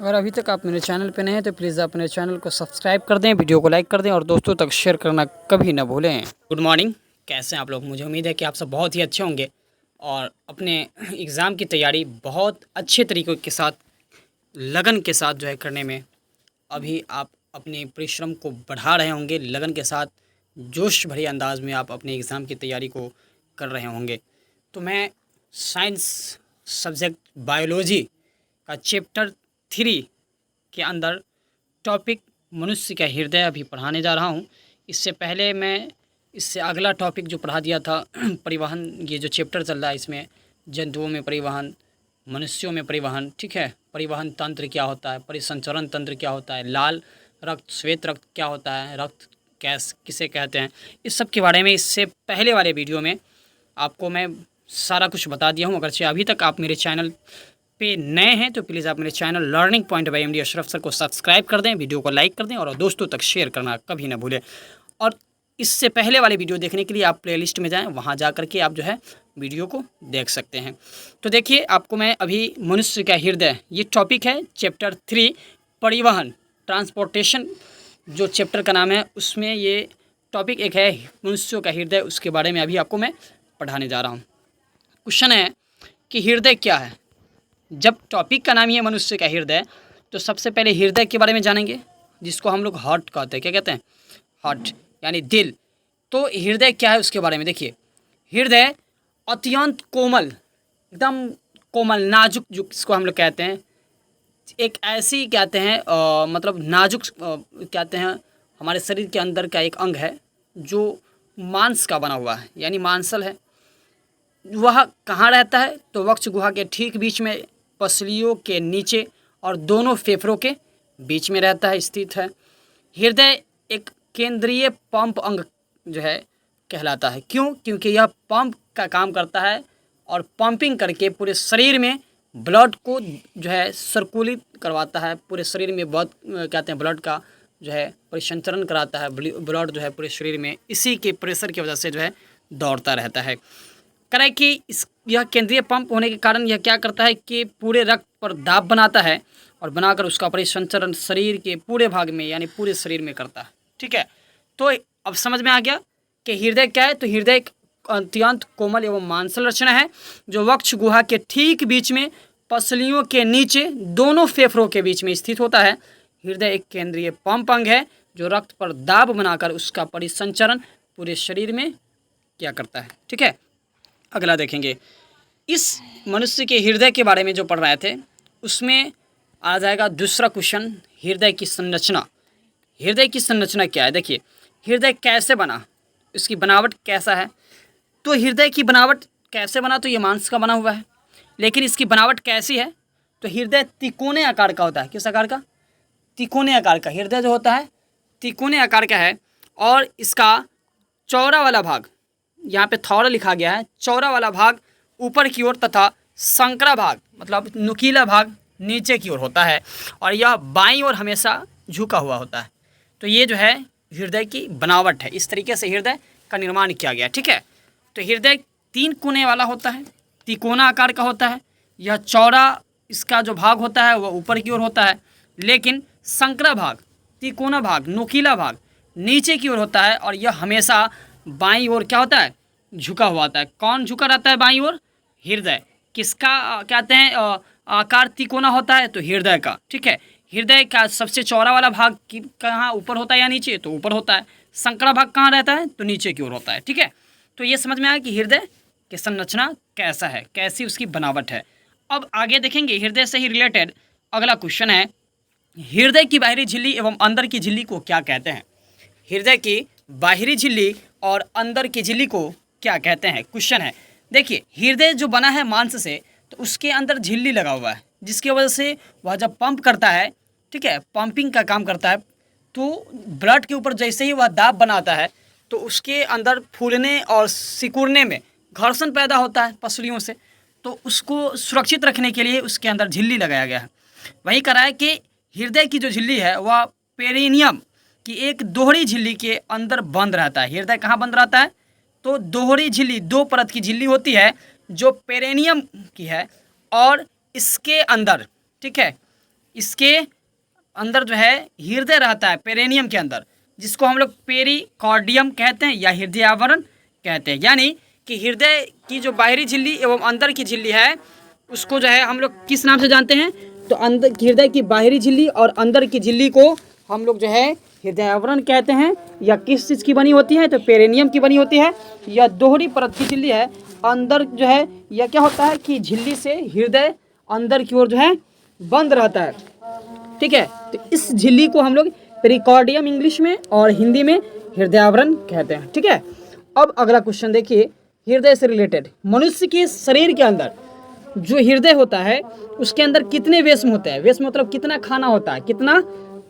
अगर अभी तक आप मेरे चैनल पे नए हैं तो प्लीज़ आप मेरे चैनल को सब्सक्राइब कर दें, वीडियो को लाइक कर दें और दोस्तों तक शेयर करना कभी ना भूलें। गुड मॉर्निंग, कैसे हैं आप लोग? मुझे उम्मीद है कि आप सब बहुत ही अच्छे होंगे और अपने एग्ज़ाम की तैयारी बहुत अच्छे तरीक़ों के साथ, लगन के साथ जो है करने में अभी आप अपने परिश्रम को बढ़ा रहे होंगे। लगन के साथ जोश भरे अंदाज में आप अपने एग्ज़ाम की तैयारी को कर रहे होंगे। तो मैं साइंस सब्जेक्ट बायोलॉजी का चैप्टर 3 के अंदर टॉपिक मनुष्य का हृदय अभी पढ़ाने जा रहा हूँ। इससे पहले मैं इससे अगला टॉपिक जो पढ़ा दिया था परिवहन, ये जो चैप्टर चल रहा है इसमें जंतुओं में परिवहन, मनुष्यों में परिवहन, ठीक है, परिवहन तंत्र क्या होता है, परिसंचरण तंत्र क्या होता है, लाल रक्त श्वेत रक्त क्या होता है, रक्त गैस किसे कहते हैं, इस सब के बारे में इससे पहले वाले वीडियो में आपको मैं सारा कुछ बता दिया हूँ। अगरचे अभी तक आप मेरे चैनल पे नए हैं तो प्लीज़ आप मेरे channel learning point by MD Ashraf sir को सब्सक्राइब कर दें, वीडियो को लाइक कर दें और दोस्तों तक शेयर करना कभी ना भूलें। और इससे पहले वाले वीडियो देखने के लिए आप प्लेलिस्ट में जाएं, वहां जा कर के आप जो है वीडियो को देख सकते हैं। तो देखिए, आपको मैं अभी मनुष्य का हृदय, ये टॉपिक है चैप्टर 3 परिवहन, ट्रांसपोर्टेशन जो चैप्टर का नाम है, उसमें ये टॉपिक एक है मनुष्यों का हृदय, उसके बारे में अभी आपको मैं पढ़ाने जा रहा हूँ। क्वेश्चन है कि हृदय क्या है। जब टॉपिक का नाम ही है मनुष्य का हृदय, तो सबसे पहले हृदय के बारे में जानेंगे, जिसको हम लोग हार्ट कहते हैं। क्या कहते हैं? हार्ट यानी दिल। तो हृदय क्या है उसके बारे में देखिए। हृदय अत्यंत कोमल, एकदम कोमल, नाजुक, जो जिसको हम लोग कहते हैं, एक ऐसी कहते हैं मतलब नाजुक कहते हैं, हमारे शरीर के अंदर का एक अंग है जो मांस का बना हुआ है, यानी मांसल है। वह कहाँ रहता है? तो वक्ष गुहा के ठीक बीच में, पसलियों के नीचे और दोनों फेफड़ों के बीच में रहता है, स्थित है। हृदय एक केंद्रीय पंप अंग जो है कहलाता है। क्यों? क्योंकि यह पंप का काम करता है और पंपिंग करके पूरे शरीर में ब्लड को जो है सर्कुलेट करवाता है। पूरे शरीर में बहुत कहते हैं ब्लड का जो है परिसंचरण कराता है। ब्लड जो है पूरे शरीर में इसी के प्रेशर की वजह से जो है दौड़ता रहता है। करें कि यह केंद्रीय पंप होने के कारण यह क्या करता है कि पूरे रक्त पर दाब बनाता है और बनाकर उसका परिसंचरण शरीर के पूरे भाग में यानी पूरे शरीर में करता है। ठीक है, तो अब समझ में आ गया कि हृदय क्या है। तो हृदय एक अत्यंत कोमल एवं मांसल रचना है जो वक्ष गुहा के ठीक बीच में, पसलियों के नीचे, दोनों फेफड़ों के बीच में स्थित होता है। हृदय एक केंद्रीय पंप अंग है जो रक्त पर दाब बनाकर उसका परिसंचरण पूरे शरीर में क्या करता है। ठीक है, अगला देखेंगे। इस मनुष्य के हृदय के बारे में जो पढ़ रहे थे उसमें आ जाएगा दूसरा क्वेश्चन, हृदय की संरचना। हृदय की संरचना क्या है? देखिए, हृदय कैसे बना, इसकी बनावट कैसा है। तो हृदय की बनावट कैसे बना? तो ये मांस का बना हुआ है, लेकिन इसकी बनावट कैसी है? तो हृदय तिकोने आकार का होता है। किस आकार का? तिकोने आकार का। हृदय जो होता है तिकोने आकार का है और इसका चौड़ा वाला भाग, यहाँ पे थौड़ा लिखा गया है, चौड़ा वाला भाग ऊपर की ओर तथा संकरा भाग मतलब नुकीला भाग नीचे की ओर होता है और यह बाईं ओर हमेशा झुका हुआ होता है। तो ये जो है हृदय की बनावट है। इस तरीके से हृदय का निर्माण किया गया। ठीक है, तो हृदय 3 कोने वाला होता है, तिकोना आकार का होता है। यह चौड़ा इसका जो भाग होता है वह ऊपर की ओर होता है, लेकिन संकरा भाग, तिकोना भाग, नुकीला भाग नीचे की ओर होता है और यह हमेशा बाईं ओर क्या होता है? झुका हुआ होता है। कौन झुका रहता है बाईं ओर? हृदय। किसका कहते हैं आकार तिकोना होता है? तो हृदय का। ठीक है, हृदय का सबसे चौड़ा वाला भाग कहाँ ऊपर होता है या नीचे? तो ऊपर होता है। संकरा भाग कहाँ रहता है? तो नीचे की ओर होता है। ठीक है, तो ये समझ में आया कि हृदय की संरचना कैसा है, कैसी उसकी बनावट है। अब आगे देखेंगे हृदय से ही रिलेटेड अगला क्वेश्चन है, हृदय की बाहरी झिल्ली एवं अंदर की झिल्ली को क्या कहते हैं? हृदय की बाहरी झिल्ली और अंदर की झिल्ली को क्या कहते हैं? क्वेश्चन है। देखिए, हृदय जो बना है मांस से, तो उसके अंदर झिल्ली लगा हुआ है, जिसकी वजह से वह जब पंप करता है, ठीक है, पंपिंग का काम करता है, तो ब्लड के ऊपर जैसे ही वह दाब बनाता है तो उसके अंदर फूलने और सिकुड़ने में घर्षण पैदा होता है पसलियों से। तो उसको सुरक्षित रखने के लिए उसके अंदर झिल्ली लगाया गया है। वही करा है कि हृदय की जो झिल्ली है वह पेरिनियम कि एक दोहरी झिल्ली के अंदर बंद रहता है। हृदय कहाँ बंद रहता है? तो दोहरी झिल्ली, 2 परत की झिल्ली होती है जो पेरिनियम की है और इसके अंदर, ठीक है, इसके अंदर जो है हृदय रहता है पेरिनियम के अंदर, जिसको हम लोग पेरिकार्डियम कहते हैं या हृदय आवरण कहते हैं। यानी कि हृदय की जो बाहरी झिल्ली एवं अंदर की झिल्ली है उसको जो है हम लोग किस नाम से जानते हैं, तो अंदर हृदय की बाहरी झिल्ली और अंदर की झिल्ली को हम लोग जो है हृदय आवरण कहते हैं। या किस चीज़ की बनी होती है, तो पेरिनियम की बनी होती है। यह दोहरी परत की झिल्ली है। अंदर जो है यह क्या होता है कि झिल्ली से हृदय अंदर की ओर जो है बंद रहता है, ठीक है। तो इस झिल्ली को हम लोग पेरिकार्डियम इंग्लिश में और हिंदी में हृदय आवरण कहते हैं, ठीक है। अब अगला क्वेश्चन देखिए, हृदय से रिलेटेड। मनुष्य के शरीर के अंदर जो हृदय होता है उसके अंदर कितने वेश्म होते हैं, वेश्म मतलब कितना खाना होता है, कितना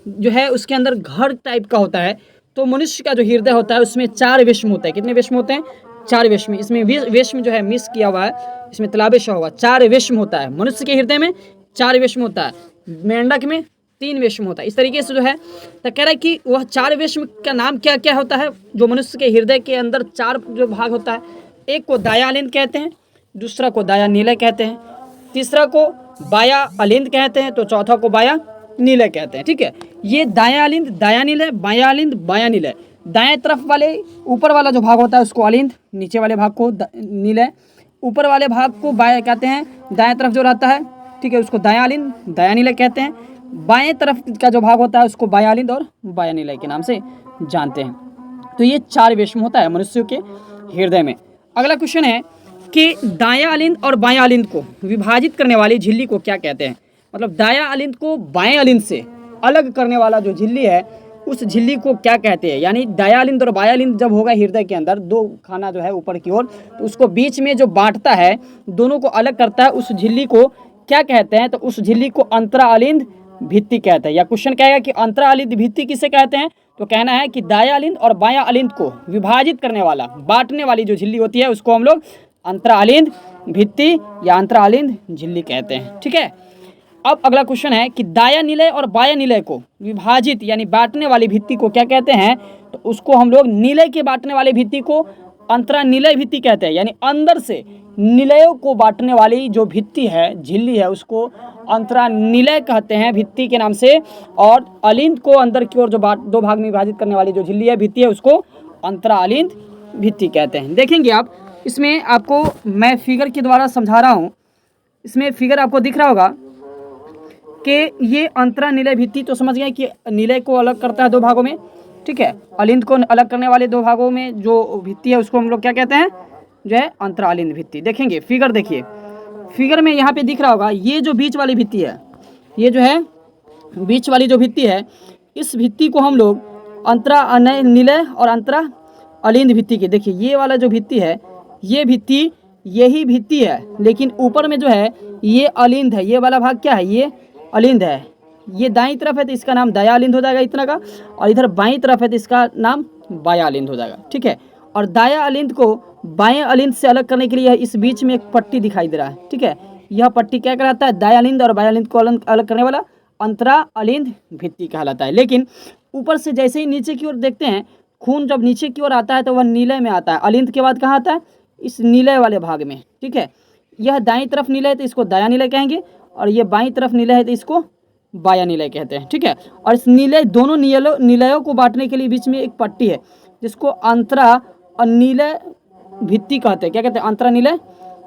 जो है उसके अंदर घर टाइप का होता है। तो मनुष्य का जो हृदय होता है उसमें 4 वेश्म होते हैं। कितने वेश्म होते हैं, 4 वेश्म। इसमें वेश्म जो है मिस किया हुआ है, इसमें तलाबेश हुआ 4 वेश्म होता है। मनुष्य के हृदय में 4 वेश्म होता है, मेंढक में 3 वेश्म होता है। इस तरीके से जो है तो कह रहा है कि वह 4 वेश्म का नाम क्या क्या होता है। जो मनुष्य के हृदय के अंदर 4 जो भाग होता है, एक को दाया अलिंद कहते हैं, दूसरा को दाया नीलय कहते हैं, तीसरा को बाया अलिंद कहते हैं, तो चौथा को बाया नीलय कहते हैं, ठीक है। ये दाया अलिंद, दाया नीलय, बाया अलिंद, बाया नीलय। दाएं तरफ वाले ऊपर वाला जो भाग होता है उसको अलिंद, नीचे वाले भाग को नीलय। ऊपर वाले भाग को बाया कहते हैं, दाएं तरफ जो रहता है, ठीक है, उसको दाया अलिंद, दाया नीलय कहते हैं। बाएं तरफ का जो भाग होता है उसको बाया अलिंद और बाया नीलय के नाम से जानते हैं। तो ये 4 वेश्म होता है मनुष्य के हृदय में। अगला क्वेश्चन है कि दाया अलिंद और बाया अलिंद को विभाजित करने वाली झिल्ली को क्या कहते हैं। मतलब दाया अलिंद को बाएं अलिंद से अलग करने वाला जो झिल्ली है उस झिल्ली को क्या कहते हैं। यानी दाया अलिंद और बाया अलिंद जब होगा हृदय के अंदर, 2 खाना जो है ऊपर की ओर, तो उसको बीच में जो बांटता है, दोनों को अलग करता है, उस झिल्ली को क्या कहते हैं। तो उस झिल्ली को अंतरा अलिंद भित्ति कहते हैं। या क्वेश्चन कहेगा कि अंतरा अलिंद भित्ति किसे कहते हैं, तो कहना है कि दाया अलिंद और बाया अलिंद को विभाजित करने वाला, बांटने वाली जो झिल्ली होती है उसको हम लोग अंतरा अलिंद भित्ति या अंतरा अलिंद झिल्ली कहते हैं, ठीक है। अब अगला क्वेश्चन है कि दाया नीलय और बाया नीलय को विभाजित यानी बांटने वाली भित्ति को क्या कहते हैं। तो उसको हम लोग नीलय के बांटने वाली भित्ति को अंतरा नीलय भित्ति कहते हैं। यानी अंदर से निलयों को बांटने वाली जो भित्ति है, झिल्ली है, उसको अंतरा नीलय कहते हैं भित्ति के नाम से। और अलिंद को अंदर की ओर जो 2 भाग में विभाजित करने वाली जो झिल्ली है, भित्ति है, उसको अंतरा अलिंद भित्ति कहते हैं। देखेंगे आप, इसमें आपको मैं फिगर के द्वारा समझा रहा हूँ। इसमें फिगर आपको दिख रहा होगा कि ये अंतरा नीलय भित्ति, तो समझ गए कि नीलय को अलग करता है 2 भागों में, ठीक है। अलिंद को अलग करने वाले 2 भागों में जो भित्ति है उसको हम लोग क्या कहते हैं, जो है अंतरा अलिंद भित्ति। देखेंगे फिगर, देखिए फिगर में यहाँ पे दिख रहा होगा, ये जो बीच वाली भित्ति है, ये जो है बीच वाली जो भित्ति है, इस भित्ति को हम लोग अंतरा नीलय और अंतरा अलिंद भित्ति की, देखिए ये वाला जो भित्ति है, ये भित्ति यही भित्ति है, लेकिन ऊपर में जो है ये अलिंद है। ये वाला भाग क्या है, ये अलिंद है। ये दाईं तरफ है तो इसका नाम दाया अलिंद हो जाएगा इतना का, और इधर बाईं तरफ है तो इसका नाम बाया अलिंद हो जाएगा, ठीक है। और दाया अलिंद को बाएं अलिंद से अलग करने के लिए इस बीच में एक पट्टी दिखाई दे रहा है, ठीक है। यह पट्टी क्या कहलाता है, दाया अलिंद और बाया अलिंद को अलग करने वाला अंतरा अलिंद भित्ति कहलाता है। लेकिन ऊपर से जैसे ही नीचे की ओर देखते हैं, खून जब नीचे की ओर आता है तो वह नीलय में आता है। अलिंद के बाद कहाँ आता है, इस नीलय वाले भाग में, ठीक है। यह दाईं तरफ नीलय है तो इसको दाया नीलय कहेंगे, और ये बाईं तरफ नीलय है तो इसको बाया नीलय कहते हैं, ठीक है। और इस नीलय दोनों नीलयों को बांटने के लिए बीच में एक पट्टी है जिसको अंतरा और नीलय भित्ति कहते हैं। क्या कहते हैं, अंतरा नीलय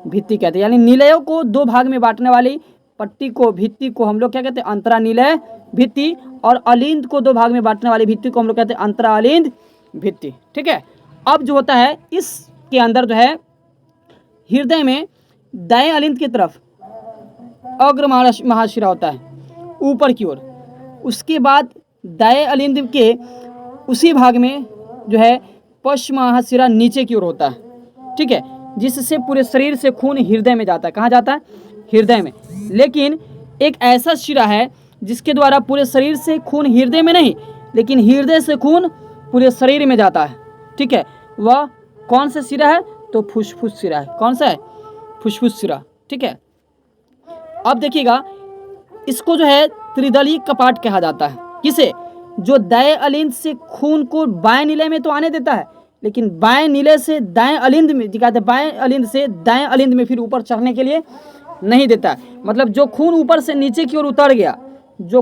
भित्ति कहते हैं। यानी नीलयों को 2 भाग में बांटने वाली पट्टी को, भित्ति को हम लोग क्या कहते हैं, अंतरा नीलय भित्ति। और अलिंद को 2 भाग में बांटने वाली भित्ति को हम लोग कहते हैं अंतरा अलिंद भित्ति, ठीक है। अब जो होता है इसके अंदर जो है हृदय में दाएं अलिंद की तरफ अग्र महाशिरा होता है ऊपर की ओर, उसके बाद दाएं अलिंद के उसी भाग में जो है पश्चिम महाशिरा नीचे की ओर होता है, ठीक है, जिससे पूरे शरीर से खून हृदय में जाता है। कहाँ जाता है, हृदय में। लेकिन एक ऐसा शिरा है जिसके द्वारा पूरे शरीर से खून हृदय में नहीं, लेकिन हृदय से खून पूरे शरीर में जाता है, ठीक है। वह कौन सा शिरा है, तो फुसफुस शिरा है। कौन सा है, फुसफुस शिरा, ठीक है। अब देखिएगा, इसको जो है त्रिदलीय कपाट कहा जाता है। किसे, जो दाएं अलिंद से खून को बाएं नीलय में तो आने देता है, लेकिन बाएं नीलय से दाएं अलिंद में, दिखाते बाएं अलिंद से दाएं अलिंद में फिर ऊपर चढ़ने के लिए नहीं देता है। मतलब जो खून ऊपर से नीचे की ओर उतर गया, जो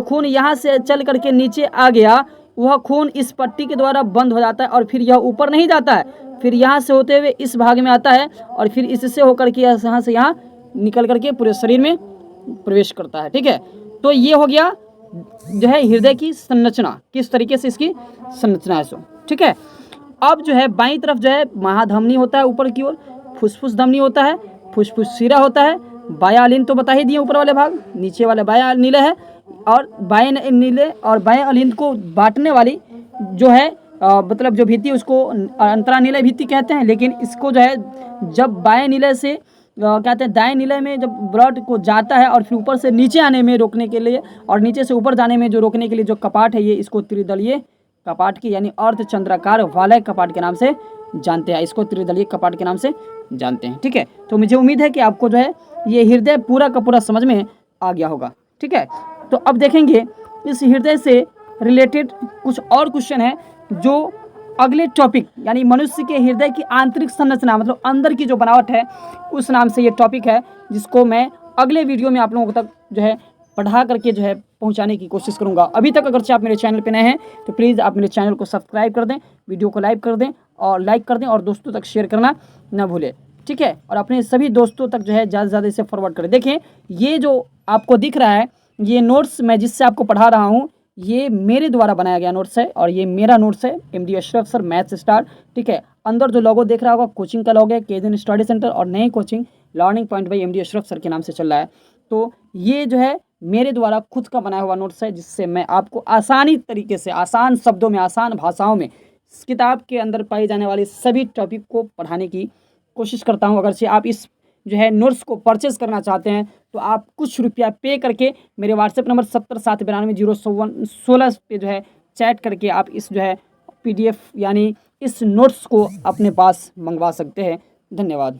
खून यहाँ से चल करके नीचे आ गया, वह खून इस पट्टी के द्वारा बंद हो जाता है और फिर यह ऊपर नहीं जाता है, फिर यहाँ से होते हुए इस भाग में आता है और फिर इससे होकर के यहाँ से यहाँ निकल करके पूरे शरीर में प्रवेश करता है। ठीक है, तो ये हो गया जो है हृदय की संरचना, किस तरीके से इसकी संरचना है सो। ठीक है, अब जो है बाईं तरफ जो है महाधमनी होता है ऊपर की ओर, फुसफुस धमनी होता है, फुसफुस शिरा होता है, बायां अलिंद तो बता ही दिए ऊपर वाले भाग, नीचे वाले बायां नीले है, और बाएं नीले और बाएं अलिंद को बांटने वाली जो है मतलब जो भित्ति उसको अंतरानीलय भित्ति कहते हैं। लेकिन इसको जो है जब बाएं नीले से कहते हैं दाएं नीले में जब ब्लड को जाता है और फिर ऊपर से नीचे आने में रोकने के लिए और नीचे से ऊपर जाने में जो रोकने के लिए जो कपाट है, ये इसको त्रिदलीय कपाट की यानी अर्धचंद्राकार वालय कपाट के नाम से जानते हैं, इसको त्रिदलीय कपाट के नाम से जानते हैं। ठीक है, तो मुझे उम्मीद है कि आपको जो है ये हृदय पूरा का पूरा समझ में आ गया होगा। ठीक है, तो अब देखेंगे इस हृदय से रिलेटेड कुछ और क्वेश्चन है जो अगले टॉपिक यानी मनुष्य के हृदय की आंतरिक संरचना मतलब अंदर की जो बनावट है उस नाम से ये टॉपिक है, जिसको मैं अगले वीडियो में आप लोगों तक जो है पढ़ा करके जो है पहुंचाने की कोशिश करूंगा। अभी तक अगर आप मेरे चैनल पे नए हैं तो प्लीज़ आप मेरे चैनल को सब्सक्राइब कर दें, वीडियो को लाइक कर दें और दोस्तों तक शेयर करना ना भूलें। ठीक है, और अपने सभी दोस्तों तक जो है ज़्यादा से ज़्यादा इसे फॉरवर्ड करें। देखें, ये जो आपको दिख रहा है ये नोट्स मैं जिससे आपको पढ़ा रहा हूँ ये मेरे द्वारा बनाया गया नोट्स है और ये मेरा नोट्स है MD Ashraf sir maths star. ठीक है, अंदर जो लोगो देख रहा होगा कोचिंग का लोगो है केजन स्टडी सेंटर और नई coaching learning point by MD Ashraf sir के नाम से चल रहा है। तो ये जो है मेरे द्वारा खुद का बनाया हुआ नोट्स है जिससे मैं आपको आसानी तरीके से आसान शब्दों में आसान भाषाओं में इस किताब के अंदर पाई जाने वाली सभी टॉपिक को पढ़ाने की कोशिश करता हूँ। अगर से आप इस जो है नोट्स को परचेज़ करना चाहते हैं तो आप कुछ रुपया पे करके मेरे व्हाट्सएप नंबर 70792016 पे जो है चैट करके आप इस जो है PDF यानी इस नोट्स को अपने पास मंगवा सकते हैं। धन्यवाद।